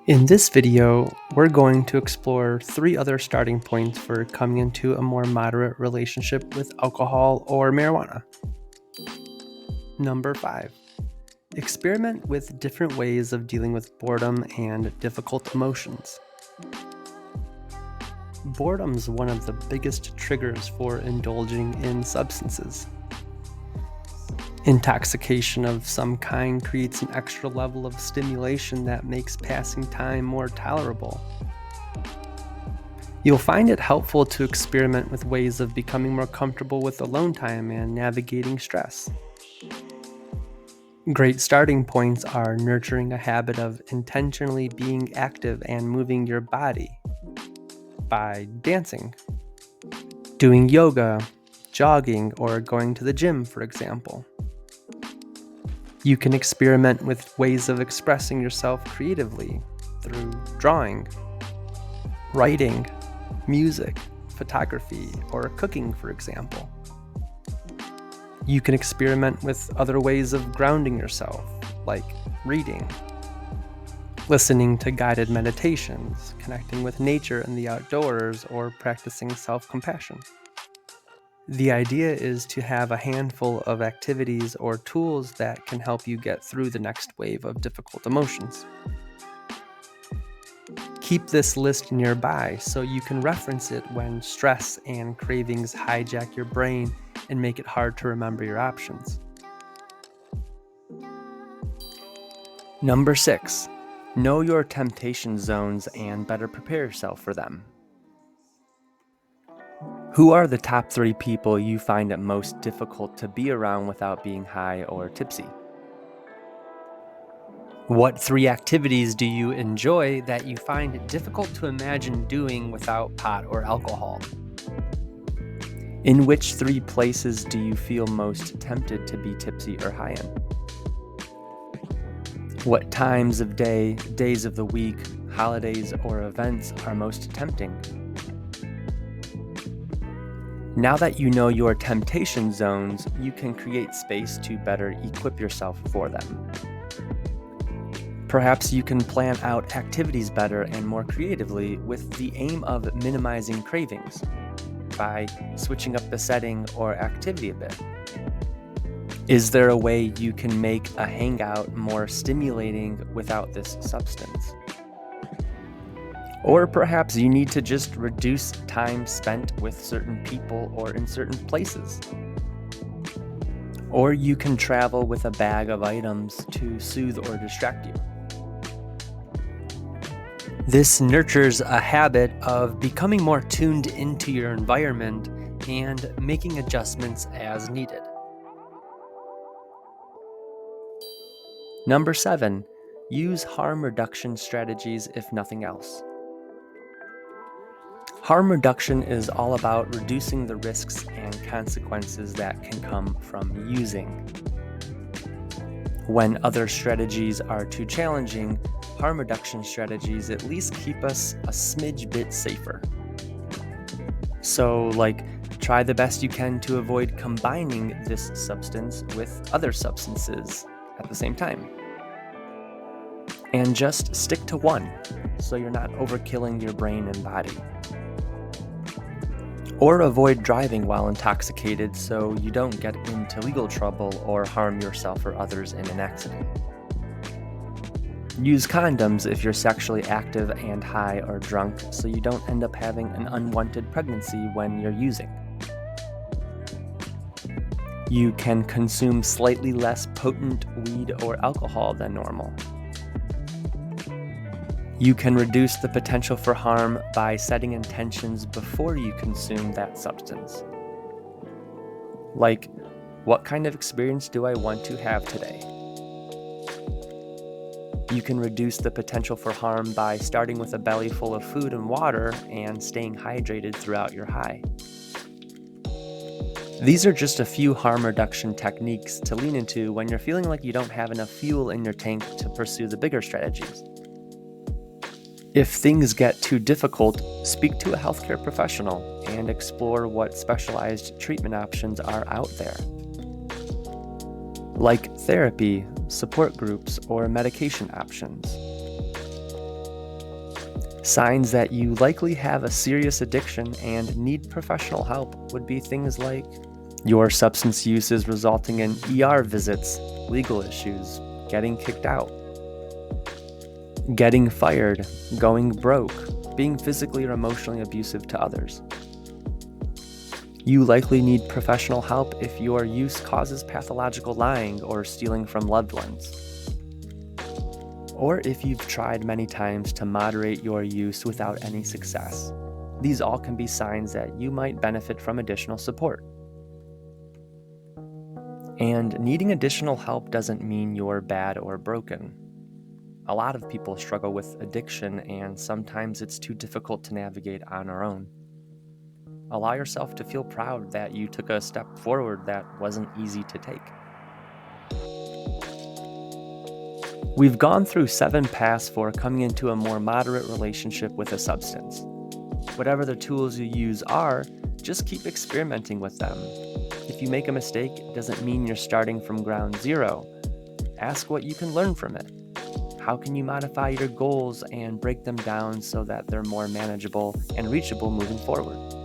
In this video, we're going to explore 3 other starting points for coming into a more moderate relationship with alcohol or marijuana. Number 5. Experiment with different ways of dealing with boredom and difficult emotions. Boredom's one of the biggest triggers for indulging in substances. Intoxication of some kind creates an extra level of stimulation that makes passing time more tolerable. You'll find it helpful to experiment with ways of becoming more comfortable with alone time and navigating stress. Great starting points are nurturing a habit of intentionally being active and moving your body by dancing, doing yoga, jogging, or going to the gym, for example. You can experiment with ways of expressing yourself creatively through drawing, writing, music, photography, or cooking, for example. You can experiment with other ways of grounding yourself, like reading, listening to guided meditations, connecting with nature and the outdoors, or practicing self-compassion. The idea is to have a handful of activities or tools that can help you get through the next wave of difficult emotions. Keep this list nearby so you can reference it when stress and cravings hijack your brain and make it hard to remember your options. Number 6. Know your temptation zones and better prepare yourself for them. Who are the top 3 people you find it most difficult to be around without being high or tipsy? What 3 activities do you enjoy that you find it difficult to imagine doing without pot or alcohol? In which 3 places do you feel most tempted to be tipsy or high in? What times of day, days of the week, holidays, or events are most tempting? Now that you know your temptation zones, you can create space to better equip yourself for them. Perhaps you can plan out activities better and more creatively with the aim of minimizing cravings by switching up the setting or activity a bit. Is there a way you can make a hangout more stimulating without this substance? Or perhaps you need to just reduce time spent with certain people or in certain places. Or you can travel with a bag of items to soothe or distract you. This nurtures a habit of becoming more tuned into your environment and making adjustments as needed. Number 7, use harm reduction strategies if nothing else. Harm reduction is all about reducing the risks and consequences that can come from using. When other strategies are too challenging, harm reduction strategies at least keep us a smidge bit safer. So, try the best you can to avoid combining this substance with other substances at the same time. And just stick to one, so you're not overkilling your brain and body. Or avoid driving while intoxicated so you don't get into legal trouble or harm yourself or others in an accident. Use condoms if you're sexually active and high or drunk so you don't end up having an unwanted pregnancy when you're using. You can consume slightly less potent weed or alcohol than normal. You can reduce the potential for harm by setting intentions before you consume that substance. Like, what kind of experience do I want to have today? You can reduce the potential for harm by starting with a belly full of food and water and staying hydrated throughout your high. These are just a few harm reduction techniques to lean into when you're feeling like you don't have enough fuel in your tank to pursue the bigger strategies. If things get too difficult, speak to a healthcare professional and explore what specialized treatment options are out there. Like therapy, support groups, or medication options. Signs that you likely have a serious addiction and need professional help would be things like your substance use is resulting in ER visits, legal issues, getting kicked out, getting fired, going broke, being physically or emotionally abusive to others. You likely need professional help if your use causes pathological lying or stealing from loved ones. Or if you've tried many times to moderate your use without any success. These all can be signs that you might benefit from additional support. And needing additional help doesn't mean you're bad or broken. A lot of people struggle with addiction, and sometimes it's too difficult to navigate on our own. Allow yourself to feel proud that you took a step forward that wasn't easy to take. We've gone through 7 paths for coming into a more moderate relationship with a substance. Whatever the tools you use are, just keep experimenting with them. If you make a mistake, it doesn't mean you're starting from ground zero. Ask what you can learn from it. How can you modify your goals and break them down so that they're more manageable and reachable moving forward?